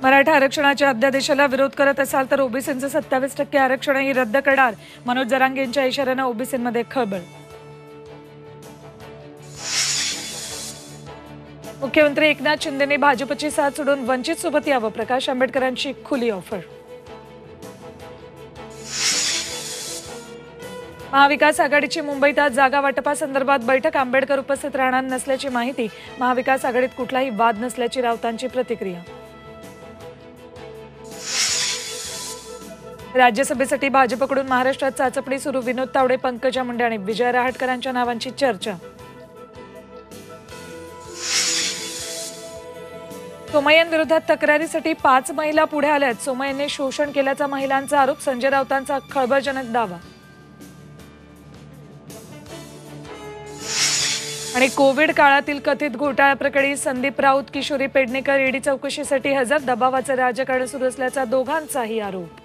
मराठा आरक्षणाच्या अध्यादेशाला विरोध करत असाल तर ओबीसींचं 27% आरक्षणही रद्द करणार. मनोज जरांगेंच्या इशाऱ्यानं ओबीसींमध्ये खळबळ. मुख्यमंत्री एकनाथ शिंदेंनी भाजपची साथ सोडून वंचित सोबत यावं. प्रकाश आंबेडकरांची खुली ऑफर. महाविकास आघाडीची मुंबईत आज जागा वाटपासंदर्भात बैठक. आंबेडकर उपस्थित राहणार नसल्याची माहिती. महाविकास आघाडीत कुठलाही वाद नसल्याची राऊतांची प्रतिक्रिया. राज्यसभेसाठी भाजपकडून महाराष्ट्रात चाचपणी सुरू. विनोद तावडे, पंकजा मुंडे आणि विजय रहाटकरांच्या नावांची चर्चा. सोमय्यांविरोधात तक्रारीसाठी 5 महिला पुढे आल्यात. सोमय्यांनी शोषण केल्याचा महिलांचा आरोप. संजय राऊतांचा खळबळजनक दावा. आणि कोविड काळातील कथित घोटाळ्याप्रकरणी संदीप राऊत, किशोरी पेडणेकर ईडी चौकशीसाठी हजर. दबावाचं राजकारण सुरू असल्याचा दोघांचाही आरोप.